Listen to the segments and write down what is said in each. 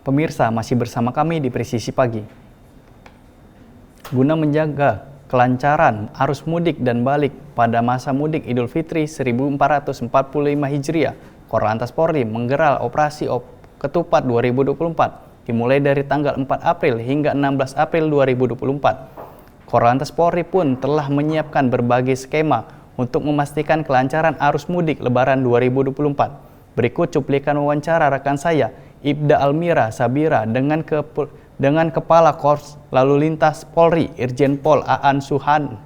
Pemirsa, masih bersama kami di Presisi Pagi. Guna menjaga kelancaran arus mudik dan balik pada masa mudik Idul Fitri 1445 Hijriah, Korlantas Polri menggelar operasi Ketupat 2024 dimulai dari tanggal 4 April hingga 16 April 2024. Korlantas Polri pun telah menyiapkan berbagai skema untuk memastikan kelancaran arus mudik Lebaran 2024. Berikut cuplikan wawancara rekan saya, Ibda Almira Sabira dengan Kepala Korps Lalu Lintas Polri, Irjen Pol Aan Suhan.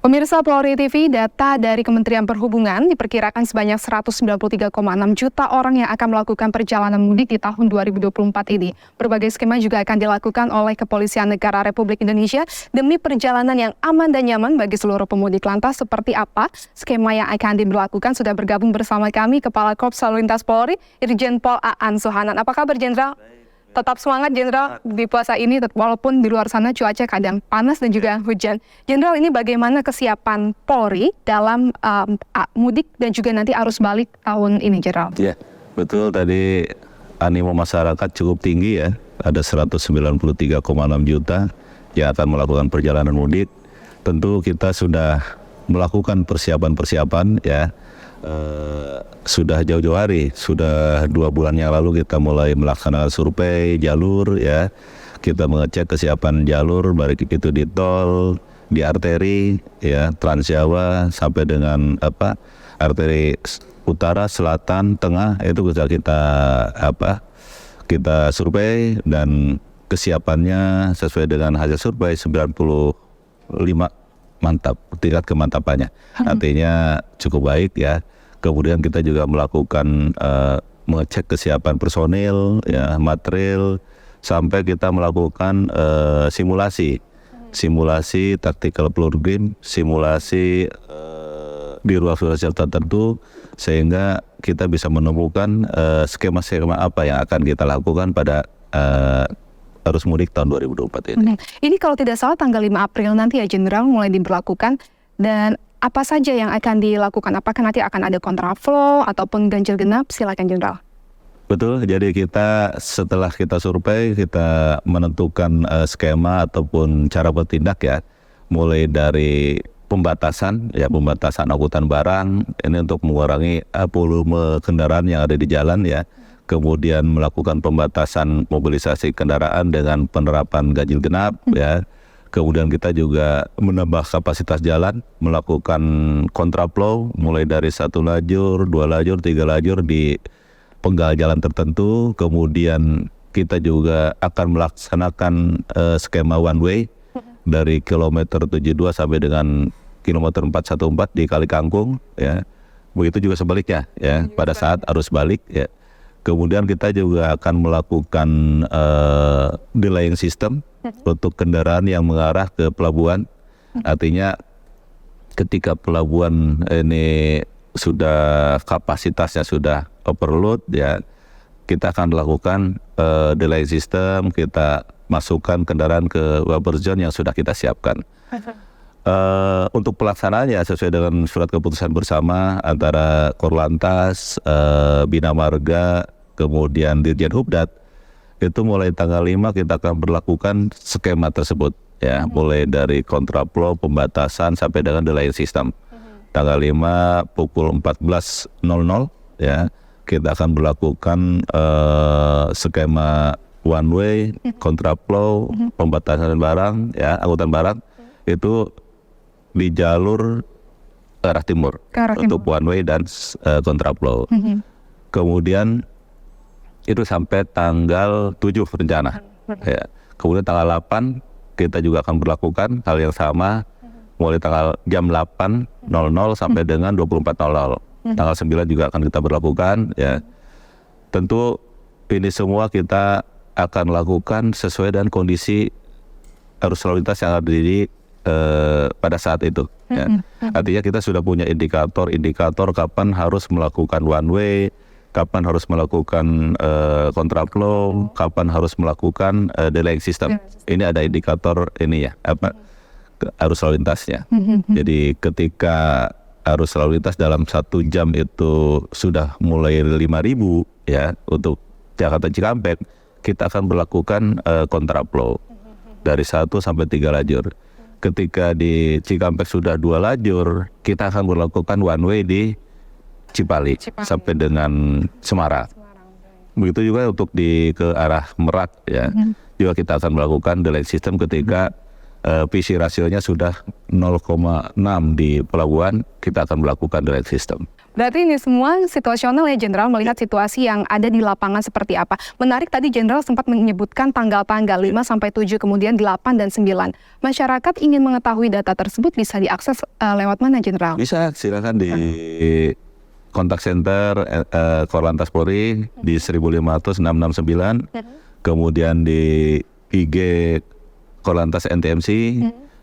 Pemirsa Polri TV, data dari Kementerian Perhubungan diperkirakan sebanyak 193,6 juta orang yang akan melakukan perjalanan mudik di tahun 2024 ini. Berbagai skema juga akan dilakukan oleh Kepolisian Negara Republik Indonesia demi perjalanan yang aman dan nyaman bagi seluruh pemudik. Lantas seperti apa skema yang akan diberlakukan? Sudah bergabung bersama kami Kepala Korps Lalu Lintas Polri, Irjen Pol Aan Suhanan. Apa kabar, Jenderal? Tetap semangat, Jenderal, di puasa ini walaupun di luar sana cuaca kadang panas dan juga hujan. Jenderal, ini bagaimana kesiapan Polri dalam mudik dan juga nanti arus balik tahun ini, Jenderal? Ya, betul, tadi animo masyarakat cukup tinggi ya. Ada 193,6 juta yang akan melakukan perjalanan mudik. Tentu kita sudah melakukan persiapan-persiapan ya. Sudah jauh-jauh hari, sudah 2 bulan yang lalu kita mulai melaksanakan survei jalur ya. Kita mengecek kesiapan jalur, baik itu di tol, di arteri ya, Trans Jawa sampai dengan arteri utara, selatan, tengah, itu bisa kita survei dan kesiapannya sesuai dengan hasil survei 95 mantap, tingkat kemantapannya. Artinya cukup baik ya. Kemudian kita juga melakukan mengecek kesiapan personil, ya, material, sampai kita melakukan simulasi tactical program, simulasi di ruang sosial tertentu, sehingga kita bisa menemukan skema-skema apa yang akan kita lakukan pada arus mudik tahun 2024 ini. Ini kalau tidak salah tanggal 5 April nanti ya, Jenderal, mulai diberlakukan. Dan apa saja yang akan dilakukan? Apakah nanti akan ada kontraflow ataupun ganjil genap? Silakan, Jenderal. Betul, jadi kita setelah kita survei, kita menentukan skema ataupun cara bertindak ya. Mulai dari pembatasan angkutan barang, ini untuk mengurangi volume kendaraan yang ada di jalan ya. Kemudian melakukan pembatasan mobilisasi kendaraan dengan penerapan ganjil genap ya. Kemudian kita juga menambah kapasitas jalan, melakukan kontraflow mulai dari 1 lajur, 2 lajur, 3 lajur di penggal jalan tertentu. Kemudian kita juga akan melaksanakan skema one way dari kilometer 72 sampai dengan kilometer 414 di Kali Kangkung ya. Begitu juga sebaliknya ya pada saat arus balik ya. Kemudian kita juga akan melakukan delaying system untuk kendaraan yang mengarah ke pelabuhan. Artinya ketika pelabuhan ini sudah kapasitasnya sudah overload ya, kita akan melakukan delaying system, kita masukkan kendaraan ke buffer zone yang sudah kita siapkan. Untuk pelaksanaannya sesuai dengan surat keputusan bersama antara Korlantas, Bina Marga, kemudian Dirjen Hubdat, itu mulai tanggal 5 kita akan berlakukan skema tersebut ya, mulai dari kontraflow, pembatasan sampai dengan delaying system. Tanggal 5 pukul 14.00 ya, kita akan berlakukan skema one way, kontraflow, pembatasan barang ya, angkutan barang itu di jalur arah timur untuk one way dan kontraflow. Kemudian itu sampai tanggal 7 rencana. Ya. Kemudian tanggal 8 kita juga akan berlakukan hal yang sama mulai tanggal jam 8.00 sampai dengan 24.00. Tanggal 9 juga akan kita berlakukan ya. Tentu ini semua kita akan lakukan sesuai dengan kondisi arus lalu lintas yang ada di pada saat itu ya. Artinya kita sudah punya indikator kapan harus melakukan one way, kapan harus melakukan kontraflow, kapan harus melakukan delaying system. Ini ada indikator ini ya, arus lalu lintasnya. Jadi ketika arus lalu lintas dalam 1 jam itu sudah mulai 5.000 ya untuk Jakarta Cikampek, kita akan berlakukan kontraflow dari 1 sampai 3 lajur. Ketika di Cikampek sudah 2 lajur, kita akan berlakukan one way di Cipali. Sampai dengan Semarang. Begitu juga untuk ke arah Merak ya. Juga kita akan melakukan delay system ketika PC rasionya sudah 0,6 di pelabuhan, kita akan melakukan delay system. Berarti ini semua situasional ya Jenderal, melihat situasi yang ada di lapangan seperti apa. Menarik tadi Jenderal sempat menyebutkan tanggal-tanggal 5 sampai 7, kemudian 8 dan 9. Masyarakat ingin mengetahui data tersebut bisa diakses lewat mana Jenderal? Bisa, silakan di kontak center Korlantas Polri di 1.500 669, kemudian di IG Korlantas NTMC,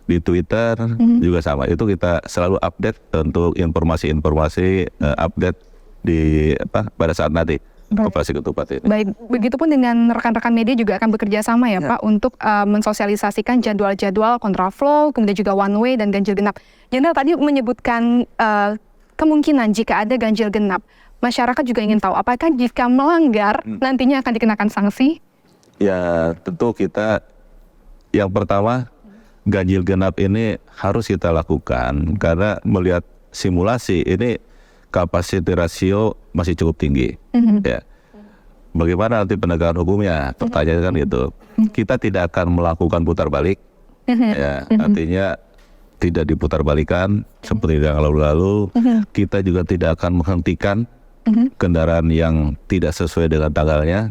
di Twitter juga sama. Itu kita selalu update untuk informasi-informasi update di pada saat nanti operasi ketupat ini. Baik, begitupun dengan rekan-rekan media juga akan bekerja sama ya Pak untuk mensosialisasikan jadwal-jadwal kontraflow, kemudian juga one way dan ganjil genap. Jenderal tadi menyebutkan kemungkinan jika ada ganjil genap, masyarakat juga ingin tahu apakah jika melanggar nantinya akan dikenakan sanksi? Ya tentu kita yang pertama ganjil genap ini harus kita lakukan karena melihat simulasi ini kapasiti rasio masih cukup tinggi. Ya. Bagaimana nanti penegakan hukumnya? Pertanyaan kan itu. Kita tidak akan melakukan putar balik. Ya, artinya tidak diputar balikan seperti yang lalu-lalu. Kita juga tidak akan menghentikan kendaraan yang tidak sesuai dengan tanggalnya.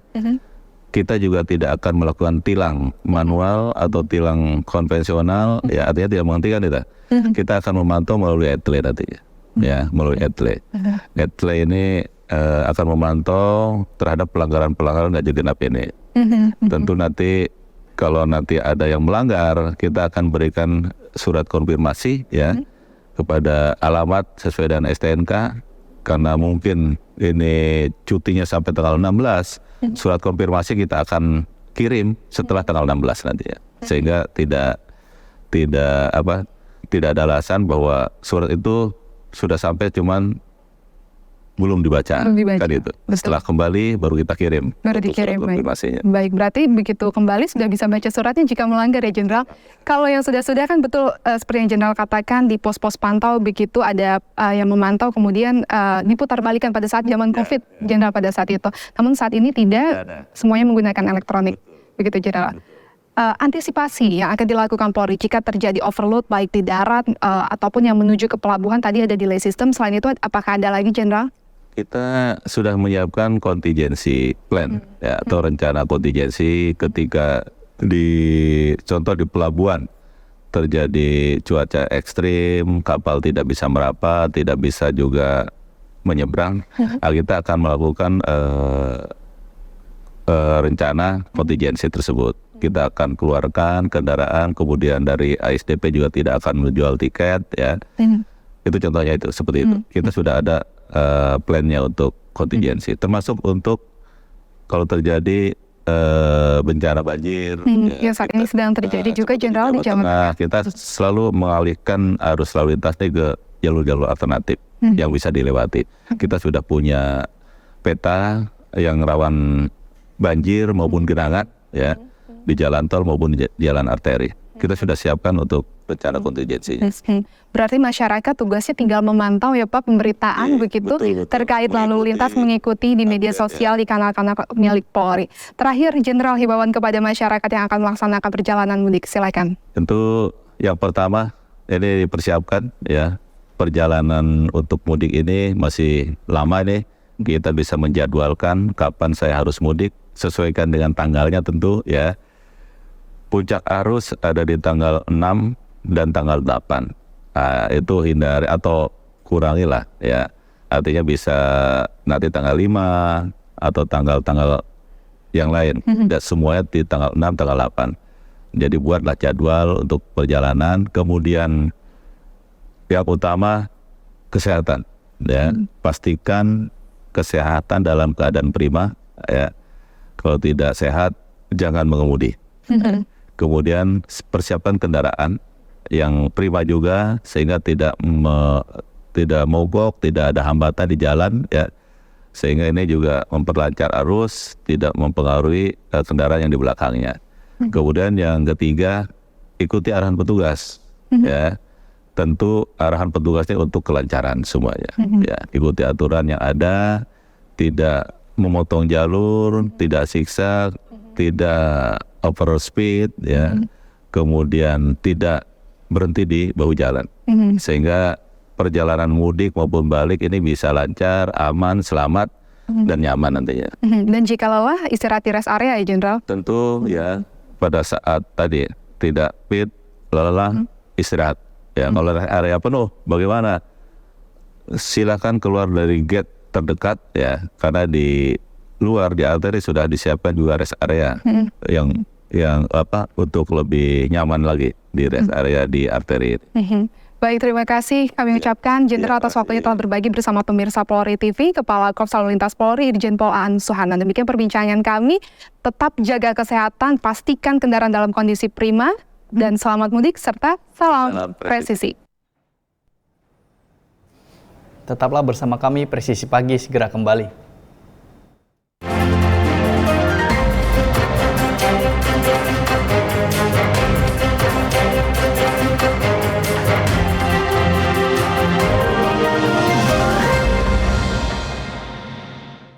Kita juga tidak akan melakukan tilang manual atau tilang konvensional. Ya, artinya tidak menghentikan kita. Kita akan memantau melalui etle nantinya. Ya, melalui etle. Etle ini akan memantau terhadap pelanggaran-pelanggaran ganjil genap ini. Tentu nanti kalau nanti ada yang melanggar, kita akan berikan surat konfirmasi ya kepada alamat sesuai dengan STNK, karena mungkin ini cutinya sampai tanggal 16, surat konfirmasi kita akan kirim setelah tanggal 16 nanti ya. Sehingga tidak ada alasan bahwa surat itu sudah sampai cuman belum dibaca. Kan itu. Setelah kembali baru kita kirim. Baru dikirim. Baik, berarti begitu kembali sudah bisa baca suratnya jika melanggar ya Jenderal. Kalau yang sudah-sudah kan betul seperti yang Jenderal katakan di pos-pos pantau begitu ada yang memantau kemudian diputar balikan pada saat zaman COVID Jenderal pada saat itu. Namun saat ini tidak, semuanya menggunakan elektronik. Begitu Jenderal. Antisipasi yang akan dilakukan Polri jika terjadi overload baik di darat ataupun yang menuju ke pelabuhan, tadi ada delay system. Selain itu apakah ada lagi Jenderal? Kita sudah menyiapkan contingency plan ya, atau rencana kontingensi ketika contoh di pelabuhan terjadi cuaca ekstrim, kapal tidak bisa merapat, tidak bisa juga menyeberang. Kita akan melakukan rencana kontingensi tersebut. Kita akan keluarkan kendaraan, kemudian dari ASDP juga tidak akan menjual tiket ya. Itu contohnya itu seperti itu. Kita sudah ada plannya untuk kontingensi, termasuk untuk kalau terjadi bencana banjir. Ya saat ini sedang terjadi juga Jenderal di Jawa Tengah. Kita selalu mengalihkan arus lalu lintasnya ke jalur-jalur alternatif yang bisa dilewati. Kita sudah punya peta yang rawan banjir maupun genangan ya di jalan tol maupun di jalan arteri. Kita sudah siapkan untuk rencana kontingensinya. Berarti masyarakat tugasnya tinggal memantau ya Pak pemberitaan begitu terkait lalu lintas, mengikuti di media sosial, di kanal-kanal milik Polri. Terakhir Jenderal, himbauan kepada masyarakat yang akan melaksanakan perjalanan mudik, silakan. Tentu yang pertama ini dipersiapkan ya, perjalanan untuk mudik ini masih lama nih. Kita bisa menjadwalkan kapan saya harus mudik, sesuaikan dengan tanggalnya tentu ya. Puncak arus ada di tanggal 6 dan tanggal 8. Nah, itu hindari atau kurangilah ya. Artinya bisa nanti tanggal 5 atau tanggal-tanggal yang lain. Dan semuanya di tanggal 6, tanggal 8. Jadi buatlah jadwal untuk perjalanan. Kemudian yang utama kesehatan ya. Pastikan kesehatan dalam keadaan prima ya. Kalau tidak sehat jangan mengemudi. Kemudian persiapkan kendaraan yang prima juga sehingga tidak tidak mogok, tidak ada hambatan di jalan ya. Sehingga ini juga memperlancar arus, tidak mempengaruhi kendaraan yang di belakangnya. Kemudian yang ketiga, ikuti arahan petugas ya. Tentu arahan petugasnya untuk kelancaran semuanya ya. Ikuti aturan yang ada, tidak memotong jalur, tidak siksa, tidak over speed ya. Kemudian tidak berhenti di bahu jalan, sehingga perjalanan mudik maupun balik ini bisa lancar, aman, selamat, dan nyaman nantinya. Dan jika lelah, istirahat di rest area ya Jenderal? Tentu ya, pada saat tadi tidak fit, lelah, istirahat. Ya, kalau rest area penuh, bagaimana? Silakan keluar dari gate terdekat ya, karena di luar di arteri sudah disiapkan juga rest area yang untuk lebih nyaman lagi di rest area di arteri. Baik, terima kasih kami ucapkan Jenderal atas waktunya telah berbagi bersama pemirsa Polri TV, Kepala Korps Lalu Lintas Polri Irjen Pol Aan Suhanan. Demikian perbincangan kami. Tetap jaga kesehatan, pastikan kendaraan dalam kondisi prima, dan selamat mudik serta salam presisi. Tetaplah bersama kami, Presisi Pagi segera kembali.